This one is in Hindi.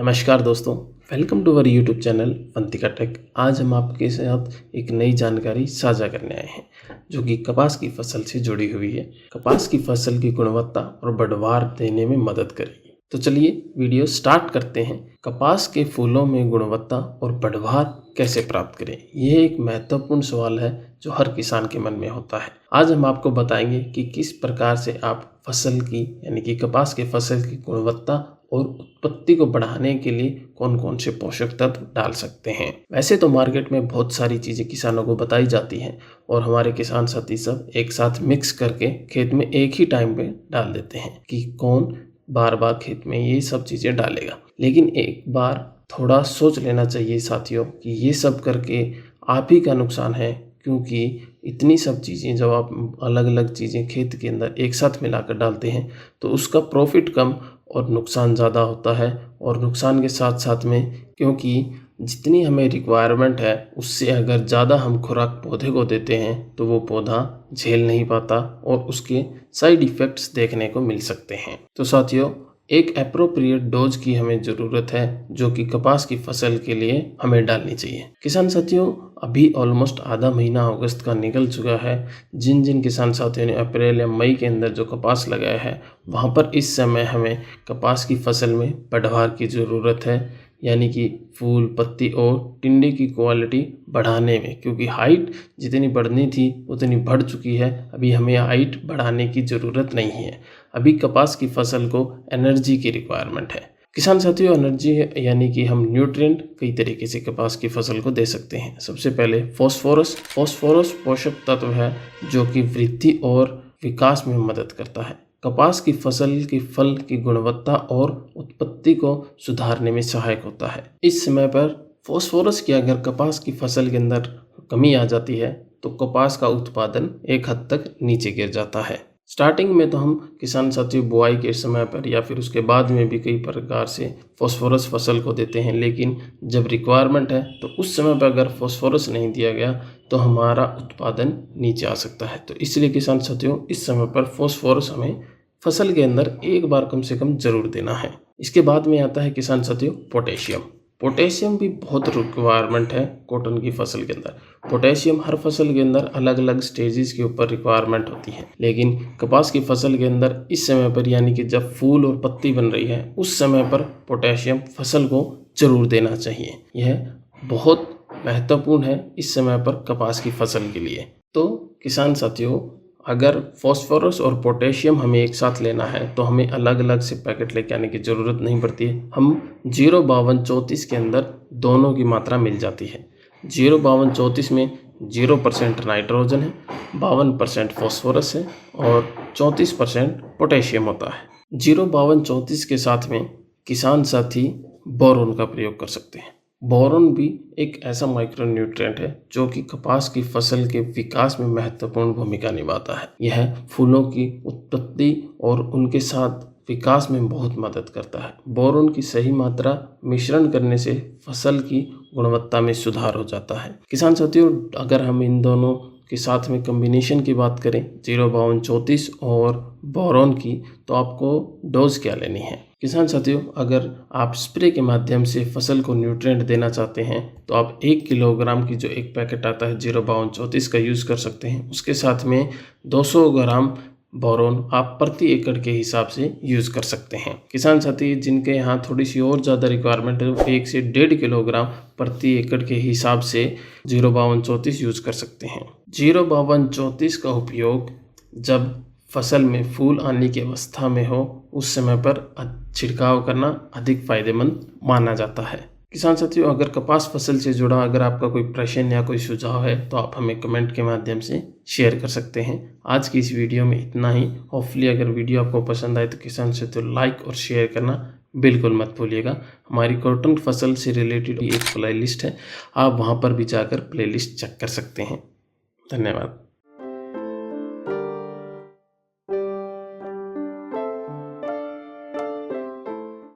नमस्कार दोस्तों, welcome to our YouTube channel Fantika Tech. आज हम आपके साथ एक नई जानकारी साझा करने आए हैं जो कि कपास की फसल से जुड़ी हुई है। कपास की फसल की गुणवत्ता और बढ़वार देने में मदद करेगी। तो चलिए वीडियो स्टार्ट करते हैं। कपास के फूलों में गुणवत्ता और बढ़वार कैसे प्राप्त करें, यह एक महत्वपूर्ण सवाल है जो हर किसान के मन में होता है। आज हम आपको बताएंगे कि किस प्रकार से आप फसल की यानी कि कपास के फसल की गुणवत्ता और उत्पत्ति को बढ़ाने के लिए कौन कौन से पोषक तत्व डाल सकते हैं। वैसे तो मार्केट में बहुत सारी चीज़ें किसानों को बताई जाती हैं और हमारे किसान साथी सब एक साथ मिक्स करके खेत में एक ही टाइम पे डाल देते हैं कि कौन बार बार खेत में ये सब चीज़ें डालेगा। लेकिन एक बार थोड़ा सोच लेना चाहिए साथियों कि ये सब करके आप ही का नुकसान है, क्योंकि इतनी सब चीज़ें जब आप अलग अलग चीज़ें खेत के अंदर एक साथ मिलाकर डालते हैं तो उसका प्रॉफिट कम और नुकसान ज़्यादा होता है। और नुकसान के साथ साथ में, क्योंकि जितनी हमें रिक्वायरमेंट है उससे अगर ज़्यादा हम खुराक पौधे को देते हैं तो वो पौधा झेल नहीं पाता और उसके साइड इफ़ेक्ट्स देखने को मिल सकते हैं। तो साथियों, एक एप्रोप्रिएट डोज की हमें ज़रूरत है जो कि कपास की फसल के लिए हमें डालनी चाहिए। किसान साथियों, अभी ऑलमोस्ट आधा महीना अगस्त का निकल चुका है। जिन जिन किसान साथियों ने अप्रैल या मई के अंदर जो कपास लगाया है वहाँ पर इस समय हमें कपास की फसल में बढ़वार की ज़रूरत है, यानी कि फूल, पत्ती और टिंडे की क्वालिटी बढ़ाने में, क्योंकि हाइट जितनी बढ़नी थी उतनी बढ़ चुकी है। अभी हमें हाइट बढ़ाने की ज़रूरत नहीं है। अभी कपास की फसल को एनर्जी की रिक्वायरमेंट है। किसान साथियों, एनर्जी यानी कि हम न्यूट्रिएंट कई तरीके से कपास की फसल को दे सकते हैं। सबसे पहले फॉस्फोरस पोषक तत्व है जो कि वृद्धि और विकास में मदद करता है। कपास की फसल की फल की गुणवत्ता और उत्पत्ति को सुधारने में सहायक होता है। इस समय पर फॉस्फोरस की अगर कपास की फसल के अंदर कमी आ जाती है तो कपास का उत्पादन एक हद तक नीचे गिर जाता है। स्टार्टिंग में तो हम किसान साथियों बुआई के समय पर या फिर उसके बाद में भी कई प्रकार से फॉस्फोरस फसल को देते हैं, लेकिन जब रिक्वायरमेंट है तो उस समय पर अगर फॉस्फोरस नहीं दिया गया तो हमारा उत्पादन नीचे आ सकता है। तो इसलिए किसान साथियों, इस समय पर फॉस्फोरस हमें फसल के अंदर एक बार कम से कम ज़रूर देना है। इसके बाद में आता है किसान साथियों पोटेशियम भी बहुत रिक्वायरमेंट है कॉटन की फसल के अंदर। पोटेशियम हर फसल के अंदर अलग अलग स्टेजेस के ऊपर रिक्वायरमेंट होती है, लेकिन कपास की फसल के अंदर इस समय पर यानी कि जब फूल और पत्ती बन रही है उस समय पर पोटेशियम फसल को जरूर देना चाहिए। यह बहुत महत्वपूर्ण है इस समय पर कपास की फसल के लिए। तो किसान साथियों, अगर फॉस्फोरस और पोटेशियम हमें एक साथ लेना है तो हमें अलग अलग से पैकेट लेके आने की ज़रूरत नहीं पड़ती है। हम 05234 के अंदर दोनों की मात्रा मिल जाती है। 05234 में 0% नाइट्रोजन है, 52% फॉस्फोरस है और 34% पोटेशियम होता है। 05234 के साथ में किसान साथी बोरोन का प्रयोग कर सकते हैं। बोरोन भी एक ऐसा माइक्रो न्यूट्रिएंट है जो कि कपास की फसल के विकास में महत्वपूर्ण भूमिका निभाता है। यह फूलों की उत्पत्ति और उनके साथ विकास में बहुत मदद करता है। बोरोन की सही मात्रा मिश्रण करने से फसल की गुणवत्ता में सुधार हो जाता है। किसान साथियों, अगर हम इन दोनों के साथ में कम्बिनेशन की बात करें 05234 और बोरोन की, तो आपको डोज क्या लेनी है। किसान साथियों, अगर आप स्प्रे के माध्यम से फसल को न्यूट्रिएंट देना चाहते हैं तो आप 1 किलोग्राम की जो एक पैकेट आता है 05234 का यूज़ कर सकते हैं। उसके साथ में 200 ग्राम बोरोन आप प्रति एकड़ के हिसाब से यूज़ कर सकते हैं। किसान साथी जिनके यहाँ थोड़ी सी और ज़्यादा रिक्वायरमेंट है वो 1 से 1.5 किलोग्राम प्रति एकड़ के हिसाब से 05234 यूज़ कर सकते हैं। 05234 का उपयोग जब फसल में फूल आने की अवस्था में हो उस समय पर छिड़काव करना अधिक फायदेमंद माना जाता है। किसान साथियों, अगर कपास फसल से जुड़ा अगर आपका कोई प्रश्न या कोई सुझाव है तो आप हमें कमेंट के माध्यम से शेयर कर सकते हैं। आज की इस वीडियो में इतना ही। होपफुली अगर वीडियो आपको पसंद आए तो किसान साथियों लाइक और शेयर करना बिल्कुल मत भूलिएगा। हमारी कॉटन फसल से रिलेटेड एक प्लेलिस्ट है, आप वहाँ पर भी जाकर प्लेलिस्ट चेक कर सकते हैं। धन्यवाद।